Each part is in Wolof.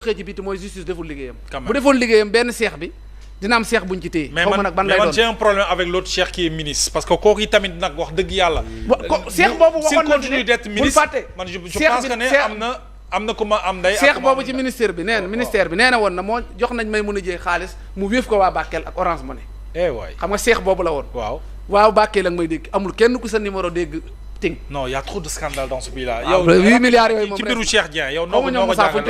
xëy ci biti mooy justice deful liggéeyam. bu defoon liggéeyam benn seex bi dina am seex buñ ci téye. xaw ma nag ban lay doon mais man j'ai un problème avec l'autre cheikh qui est ministre parce que kooku tamit nag wax dëgg yàlla. seex boobu waxoon na continue d'être ministre man je pense que ne am na ku ma am nday. seex boobu ci ministère bi nee na ministère bi nee na woon na moo jox nañ may mun a jëy xaalis mu wéef ko waa Bakel ak Orange Money. waay xam nga seex boobu la woon. waaw Bakel ak may dégg amul kenn ku sa numéro dégg. non y a trop de scandale dans ce pays là. yow 8 milliards yooyu moom ci mbiru Cheikh Dieng yow. noo ko jàngal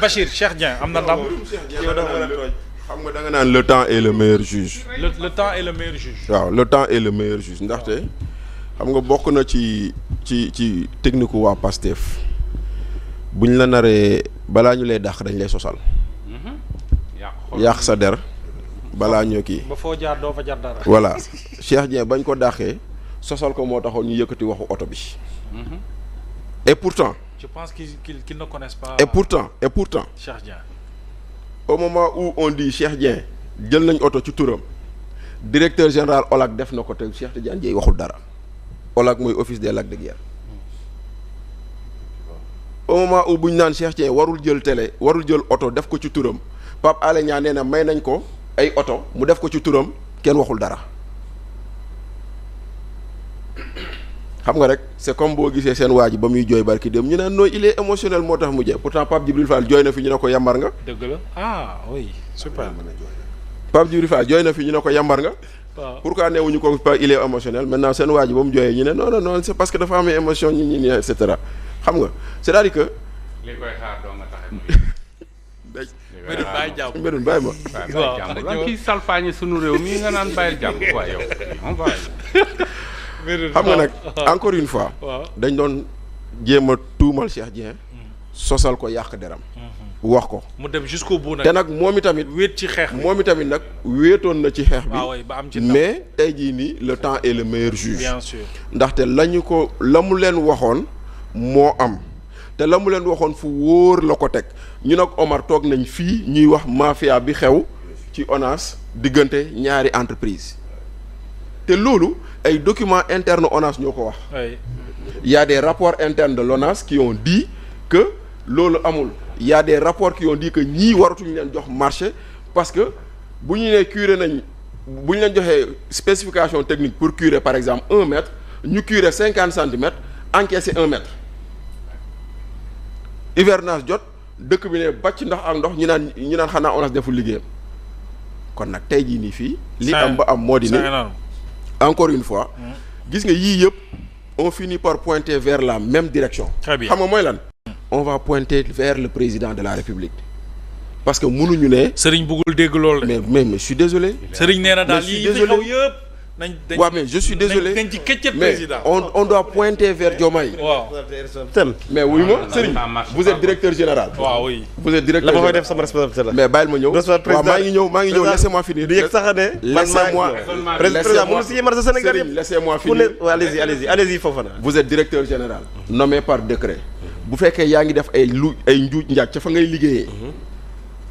Bachir Cheikh Dieng am na ndam. xam nga da nga naan le temps est le meilleur juge. le temps est le meilleur juge. waaw le temps est le meilleur juge ndaxte xam nga bokk na ci technique waa Pastef buñ la naree balaa ñu lay dàq dañ lay sosal. yàq sa der balaa ñoo kii. ba foo jaar doo fa jaar dara. voilà Cheikh Dieng bañ ko dàqee. sosal ko moo taxoon ñu yëkkati waxu oto bi. et pourtant. je pense qu'ils ne connaissent pas. et pourtant Cheikh Dieng. au moment où on dit Cheikh Dieng jël nañ oto ci turam directeur général OLAC def na ko te Cheikh Tidiane Dièye waxul dara. OLAC mooy office des lacs de guerre. au moment où buñ naan Cheikh Dieng warul jël télé warul jël oto def ko ci turam Pape Alé Niang nee na may nañ ko ay oto mu def ko ci turam kenn waxul dara. xam nga rek c'est comme boo gisee seen waa ji ba muy jooy barki dem ñu naan non il est émotionnel moo tax mu jooy pourtant Pape Djibril Fall jooy na fi ñu ne ko yambar nga. dëgg la oui super. Pape Djibril Fall jooy na fi ñu ne ko yambar nga. waaw pourquoi neewuñu ko pas il est émotionnel maintenant seen waa ji ba mu jooyee ñu ne non c'est parce que dafa amee émotion ñi et cetera xam nga c'est-à-dire que. li koy xaar doo nga tax Mbédoune bàyyi ma. waaw kii salfaañi sunu réew mii nga naan bàyyil jàmm waaye yow xam nga nag encore une fois dañ doon jéem a tuumal Cheikh Dieng sosal ko yàq deram wax ko mu dem jusqu'au bout nag te nag moom itamit wéet ci xeex moom itamit nag wéetoon na ci xeex bi ba am ci mais tey jii nii le temps est le meilleur juge bien sûr ndaxte la mu leen waxoon moo am te la mu leen waxoon fu wóor la ko teg ñu nag Omar toog nañ fii ñuy wax mafia bi xew ci ONAS diggante ñaari entreprise te loolu ay documents internes ONAS ñoo ko wax. Il y a des rapports internes de l'ONAS qui ont dit que loolu amul. Il y a des rapports qui ont dit que ñii waratuñu leen jox marché parce que bu ñu nee curer nañ bu ñu leen joxee spécification technique pour curer par exemple 1 mètre ñu curer 50 centimètres encaisser 1 mètre. hivernage jot dëkk bi ne bàcc ndax ak ndox ñi naan xanaa ONAS deful liggéeyam kon nag tey jii nii fii. li am ba am moo di ne. encore une fois gis nga yii yëpp on finit par pointer vers la même direction. très bien xam nga mooy lan. on va pointer vers le président de la République parce que mënuñu ne. Serigne bëggul dégg loolu de. mais je suis désolé. Serigne nee na daal lii fi xaw yëpp. waaw mais je suis désolé dañ ci këccët mais président. on doit pointer vers Diomaye. waaw. mais wuy ma Serigne vous êtes directeur général. waaw oui. vous êtes directeur la ma général koy def sama responsabilité la. mais bàyyil ma ñëw. waaw maa ngi ñëw laissez-moi finir. du yegg sax ne. laissez-moi président mënu si yemal sa Sénégal Serigne yëpp. laissez-moi ku ne finir. allez-y Fofana. vous êtes directeur général nommé par décret bu fekkee yaa ngi def ay njuuj njaaj ca fa ngay liggéeyee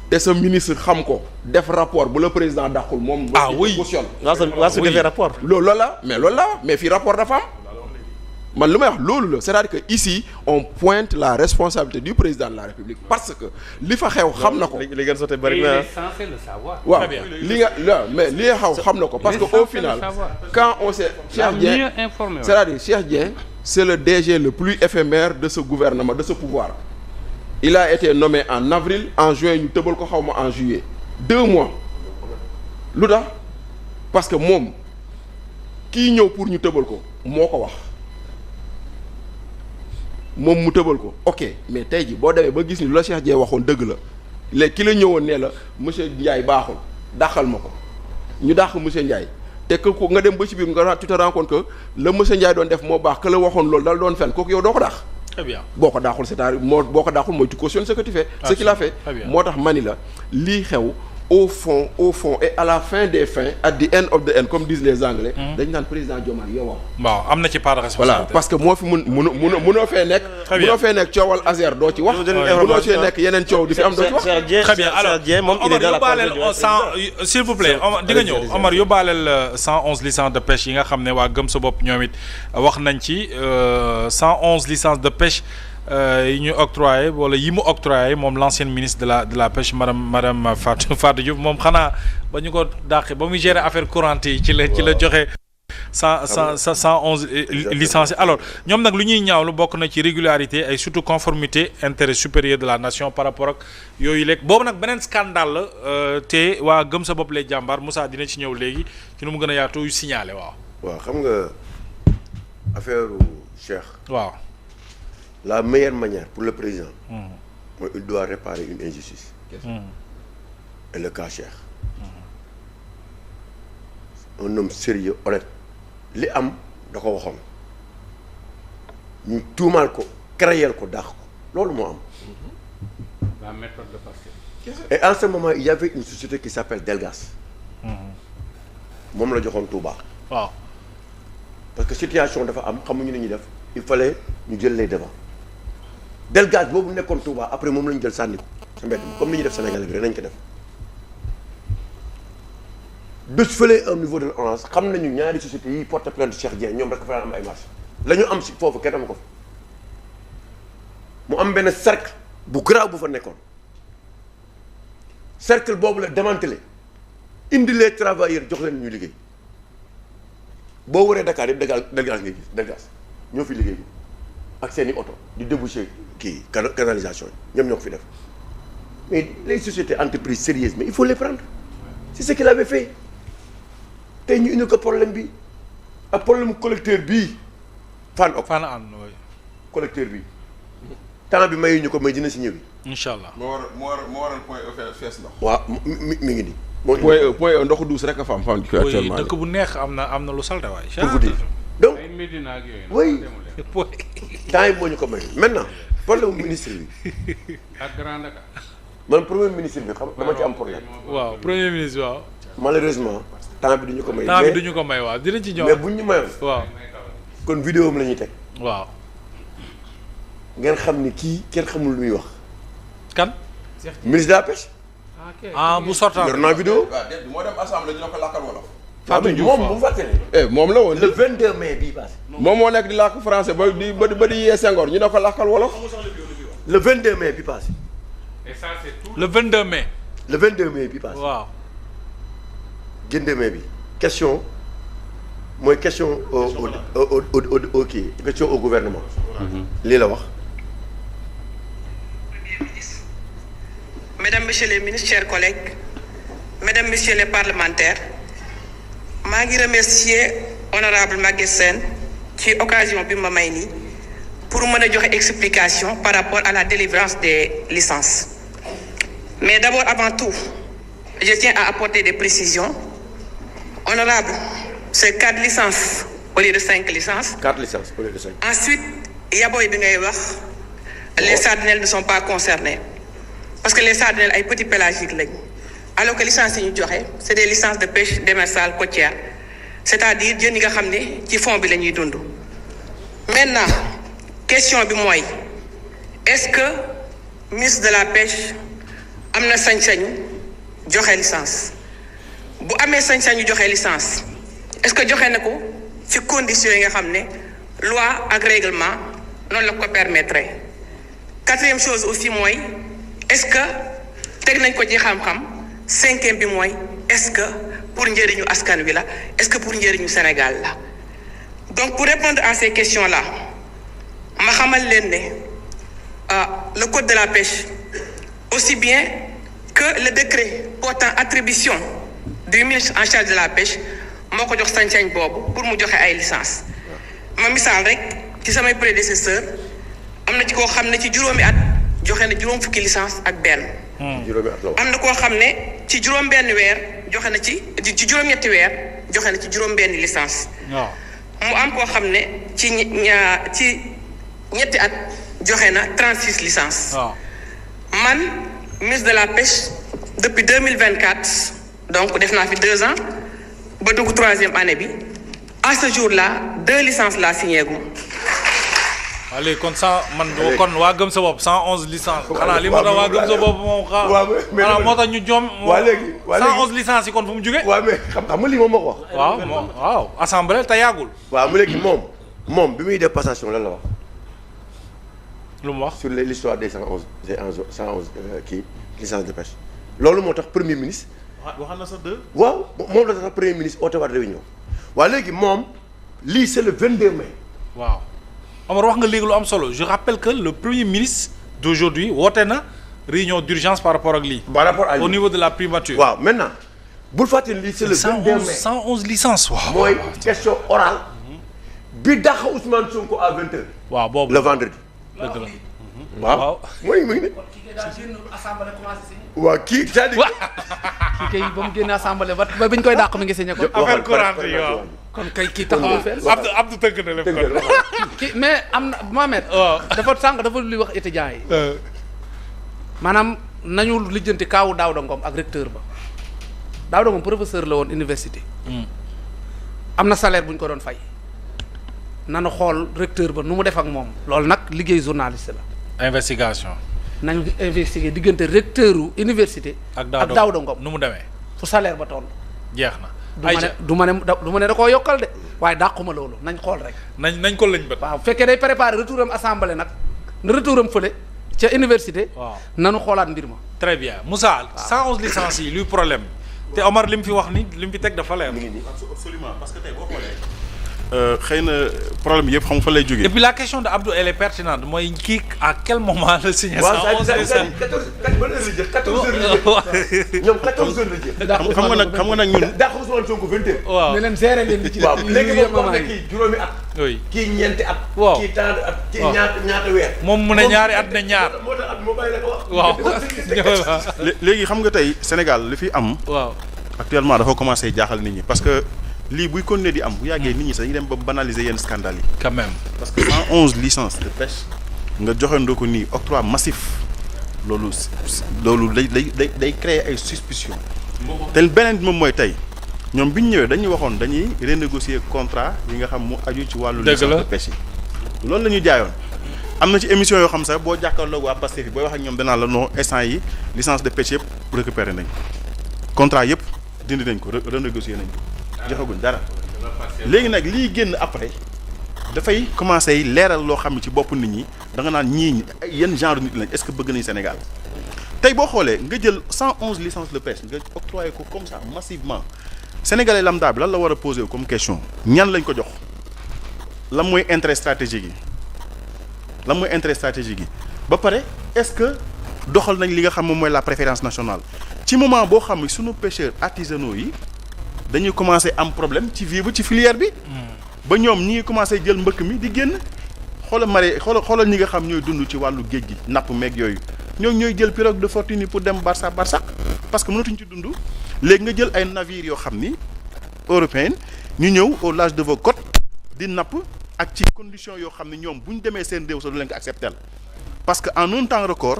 te sa ministre xam ko def rapport bu la président dàqul moom oui cautionne waa su defee rapport. loolu la mais fii rapport dafa am man lu may wax loolu la c'est-à-dire que ici on pointe la responsabilité du président de la République parce que li fa xew xam na ko li ngeen sottee bari il na. est censé le savoir. waaw mais li nga xaw xam na ko parce que au final quand on sait Cheikh Dieng c'est-à-dire Cheikh Dieng c'est le DG le plus éphémère de ce gouvernement de ce pouvoir il a été nommé en avril en juin ñu tëbal ko xaw ma en juillet 2 mois lu tax parce que moom kii ñëw pour ñu tëbal ko moo ko wax moom mu tëbal ko ok mais tey ji boo demee ba gis ni lu la Cheikh Dieng waxoon dëgg la léegi ki la ñëwoon nee la monsieur Ndiaye baaxul dàqal ma ko ñu dàq monsieur Ndiaye te que nga dem ba ci biir nga tu te rends compte que le monsieur Ndiaye doon def moo baax que la waxoon loolu dal doon fen kooku yow doo ko dàq. très bien boo ko daaxul c'est-à-dire boo ko daaxul mooy tu cautionnes ce que tu fais. ce qu'il a fait moo tax mani la lii xew au fond et à la fin des fins at the end of the end comme disent les anglais. dañ naan président Diomaye yow waaw am na ci part de responsabilité. voilà parce que moo fi mënoo fee nekk. très bien mënoo fee nekk coowal Azer doo ci wax. mënoo fee nekk yeneen coow di fi am doo ci wax. très bien alors Omar yóbbaaleel 100 s'il vous plaît di nga ñëw Omar yóbbaaleel 111 licences de pêche yi nga xam ne waa Gëm sa bopp ñoom it wax nañ ci 111 licences de pêche yi ñu octroyé wala yi mu octroyé moom l'ancienne ministre de la pêche madame Fatou Diouf moom xanaa ba ñu ko dàqee ba muy gérer affaire courante yi ci la joxe 111 licenciés alors ñoom nag lu ñuy ñaawlu bokk na ci régularité ay surtout conformité intérêt supérieur de la nation par rapport ak yooyu léegi boobu nag beneen scandale la te waa gëm sa bopp lay jàmbaar Moussa dina ci ñëw léegi ci nu mu gën a yaatu yu signalé waaw xam nga affaire Cheikh. waaw la meilleure manière pour le président. mooy il doit réparer une injustice. et le cas Cheikh. un homme sérieux honnête li am da ko waxoon ñu tuumaal ko créer ko dàq ko loolu moo am. la méthode de Pastef. et en ce moment il y avait une société qui s'appelle Delgas. moom la joxoon Touba. waaw parce que situation dafa am xamuñu ni ñuy def il fallait ñu jël les devants Delgas boobu nekkoon Touba après moom la ñu jël sànni ko sa mbedd mi comme ni ñuy def Sénégal bi rek nañ ko def. de fële au niveau de l'ONAS xam nañu ñaari sociétés yi porte plainte Cheikh Dieng ñoom rek fa am ay marché la ñu am si foofu kenn am ko fa mu am benn cercle bu grave bu fa nekkoon cercle boobu la démantelé indi les travailleurs jox leen ñu liggéey boo waree Dakar yëpp Delgas ngay gis Delgas ñoo fi liggéey ak seen i oto di déboucher kii canalisation yi ñoom ñoo ko fi def mais les sociétés entreprises sérieuses mais il faut les prendre c'est ce qu'il avait fait. tey ñu indi ko problème bi ak problème collecteur bii fan an collecteur bi temps bi mayu ñu ko may dina si ñëw. incha allah moo waral point E fees ndox. waaw mi ngi nii. point E ndoxu douce rek a fa am actuellement. dëkk bu neex am na lu salte waay. pour vous dire donc ay Médina ak yooyu. oui temps yi moo ñu ko may maintenant problème ministre bi. ak Grand Dakar. man premier ministre bi xam dama ci am problème. waaw premier ministre waaw. malheureusement temps bi duñu ko may. temps bi duñu ko may waaw dinañ ci ñëw. mais buñ ñu mayoon. waaw kon vidéo am la ñuy teg. waaw. ngeen xam ni kii kenn xamul lu muy wax. kan. ministre de la pêche. bu sortant. yor naa vidéo. waaw déet moo dem assemblée ñu ne ko làkkal wolof. Fatou Diouf moom bu fàttali. moom la woon. le 22 mai bii passé. moom moo nekk di làkk français ba di yee Senghor ñu ne ko làkkal wolof. le 22 mai bii passé. et ça c'est tout. le 22 mai. le 22 mai bii passé. waaw. génn mai bi question mooy question au kii question au gouvernement. lii la wax. Mesdames, Messieurs les ministres, chers collègues, Mesdames, Messieurs les parlementaires, maa ngi remercier honorable Maguette Sène ci occasion bi ma may nii pour mën a joxe explication par rapport à la délivrance des licences. Mais d'abord, avant tout, je tiens à apporter des précisions. Honorable, c'est 4 licences au lieu de 5 licences. 4 licences au lieu de 5. Ensuite, yaboy bi ngay wax, les sardinelles ne sont pas concernées. Parce que les sardinelles ay petits pélagiques lañ. Alors que licences yi ñu joxe c'est des licences de pêche démersale côtière, c'est-à-dire jën yi nga xam ne ci fond bi la ñuy dund. Maintenant question bi mooy est-ce que ministre de la pêche am na sañ-sañu joxe licence bu amee sañ-sañu joxe licence est-ce que joxe na ko ci conditions yi nga xam ne loi ak règlement noonu la ko permettre. Quatrième chose aussi mooy est-ce que teg nañ ko ci xam-xam. Cinquième bi mooy est-ce que pour njëriñu askan wi la est-ce que pour njëriñu Sénégal la. Donc pour répondre à ces questions-là ma xamal leen ne le code de la pêche aussi bien que le décret portant attribution du ministre en charge de la pêche moo ko jox sañ-sañ boobu pour mu joxe ay licence. Ma misaal rek ci samay prédécesseur am na ci koo xam ne ci juróomi at joxe na juróom fukki licence ak benn. am na koo xam ne ci juróom benn weer joxe na ci juróom-ñetti weer joxe na ci juróom benn licence. mu am koo xam ne ci ñetti at joxe na 36 licences. man ministre de la pêche depuis 2024 donc def naa fi 2 ans ba dugg 3e année bi à ce jour-là 2 licences laa signé gu. waaw léegi kon kon waa gëm sa bopp 111 licences. xanaa li moo tax waa gëm sa bopp moom xanaa moo tax ñu jom. waa léegi 111 licences yi kon fu mu jugee. waaw mais xam nga lii moom moo ko wax. waaw assemblée te yàggul. waaw mu léegi moom bi muy def passation lan la wax lu mu wax sur l'histoire des 111 kii licence de pêche. loolu moo tax premier ministre. waxal na sax deux. waaw moom la tax premier ministre oote waat réunion. waaye léegi moom lii c'est le 22 mai. waaw Omar wax nga léegi lu am solo je rappelle que le premier ministre d'aujourd'hui woote na réunion d'urgence par rapport ak lii. par rapport à au niveau de la primature. waaw maintenant bul fàtte lii c'est le 22 mai 111 licences waaw. mooy question orale. bi dàq Ousmane Sonko à 20h. waaw boobu le vendredi. dëgg la. waaw mooy mu ngi ne. waaw kii c'est-à-dire. kii kay ba mu génne assemblée ba biñ koy dàq mi ngi signé ko. affaire courante yi waaw. kon kay kii taxawul fenn. Abdou tënk na lépp kon. kii mais am na Mohamed. dafa sànq dafa luy wax étudiants yi. maanaam nañu lijjanti kaawu Daouda Ngom ak recteur ba Daouda Ngom professeur la woon université. am na salaire bu ñu ko doon fay. nanu xool recteur ba nu mu def ak moom. loolu nag liggéey journaliste la. investigation. nañu investiguer diggante recteur u université. ak Daouda Ngom nu mu demee. fu salaire ba toll. jeex na. du ma ne da koo yokkal de waaye dàquma loolu nañ xool rek. nañ ko lañ bët. waaw bu fekkee day préparer retour am assemblée nag retour am fële ca université. waaw nanu xoolaat mbir ma. très bien Moussa. 111 licences yi luy problème te Omar li mu fi wax ni li mu fi teg dafa leer. absolument parce que tey boo xoolee. xëy na problème yëpp xam fa lay jógee. et puis la question de Abdou elle est pertinente mooy kii à quel moment la signé. 14 heures ñoom 14 heures la jël. xam nga nag ñun. dàq Ousmane Sonko 20 heures. waaw ne leen gérer leen li ci waaw léegi moom wax na kii juróomi at. oui kii ñeenti at. waaw kii tant at kii ñaata weer. moom mu ne ñaari at ne ñaar. moo tax at moo bàyyi la ko wax. waaw. léegi xam nga tey Sénégal li fi am. waaw actuellement dafa commencé jaaxal nit ñi parce que. lii buy continuer di am bu yàggee nit ñi sax dañuy dem ba banaliser yenn scandale yi. quand même parce que 111 licences de pêche nga joxandoo ko nii octroi massif loolu day créer ay suspicion te beneen bi moom mooy tey ñoom bi ñu ñëwee dañuy waxoon dañuy renégocier contrat yi nga xam mu aju ci wàllu licence de pêche yi loolu la ñu jaayoon am na ci émission yoo xam sax boo jàkkaarloog waa Pastef yi booy wax ak ñoom danaa la non instant yi licence de pêche yëpp récupéré nañ contrat yëpp dindi nañ ko renégocier nañ ko joxaguñ dara léegi nag liy génn après dafay commencer leeral loo xam ne ci bopp nit ñi da nga naan ñii yenn genre nit lañ est-ce que bëgg nañ Sénégal tey boo xoolee nga jël 111 licences de pêche nga octroyé ko comme ça massivement sénégalais lambda bi lan la war a poser comme question ñan lañ ko jox lan mooy intérêt stratégique yi ba pare est-ce que doxal nañ li nga xam moom mooy la préférence nationale ci moment boo xam ne sunu pêcheurs artisanaux yi. dañuy commencer am problème ci vivre ci filière bi. ba ñoom ñi ngi commencer jël mbëkk mi di génn xoolal ñi nga xam ñooy dund ci wàllu géej gi napp meeg yooyu ñooy jël pirogue de fortune pour dem Barça parce que mënatuñ ci dund léegi nga jël ay navires yoo xam ni européens ñu ñëw au large de vos côtes di napp ak ci conditions yoo xam ne ñoom bu ñu demee seen réew sax du leen ko accepter parce que en un temps record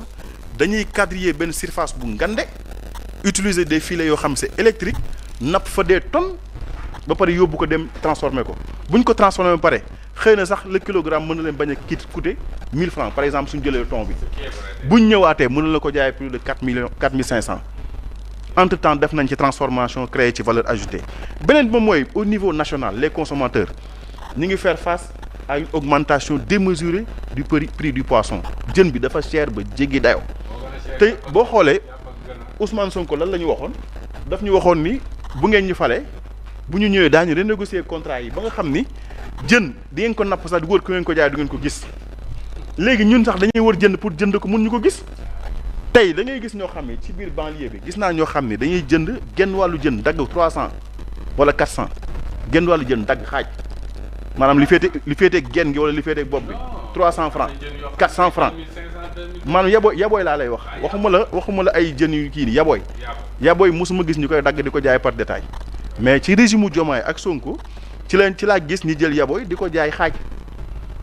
dañuy quadriller benn surface bu ngande utiliser des filets yoo xam c'est électrique. napp fa des tonnes ba pare yóbbu ko dem transformer ko bu ñu ko transformer ba pare xëy na sax le kilogramme mën na leen bañ a coûter 1000 francs par exemple suñu jëlee thon bi bu ñu ñëwaatee mën na la ko jaayee plus de 4500 entre temps def nañ ci transformation créer ci valeur ajoutée beneen bi moom mooy au niveau national les consommateurs ñu ngi faire face à une augmentation démesurée du prix du poisson jën bi dafa cher ba jéggi dayoo te boo xoolee Ousmane Sonko lan la ñu waxoon daf ñu waxoon ni. bu ngeen ñu fale bu ñu ñëwee daañu renégocier contrat yi ba nga xam ni jën di ngeen ko napp sax di wër ku ngeen ko jaay du ngeen ko gis léegi ñun sax dañuy wër jënd pour jënd ko mun ñu ko gis tey da ngay gis ñoo xam ne ci biir banlieue bi gis naa ñoo xam ne dañuy jënd genn wàllu jën dagg 300 wala 400 genn wàllu jën dagg xaaj maanaam li féete genn gi wala li féete bopp bi 300 francs 400 francs maanaam yabooy laa lay wax waxuma la ay jën yu kii ni yabooy mosuma gis ñu koy dagg di ko jaay par détail mais ci régime u Diomaye ak Sonko ci laa gis ñi jël yabooy di ko jaay xaaj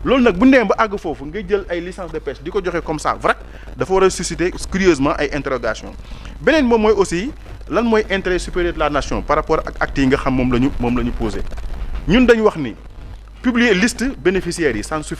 loolu nag bu ndee ba àgg foofu ngay jël ay licence de pêche di ko joxe comme ça vrai dafa war a susciter curieusement ay interrogations beneen moom mooy aussi lan mooy intérêt supérieur de la nation par rapport ak actes yi nga xam moom la ñu posé ñun dañu wax ni publier liste bénéficiaires yi ça ne suffit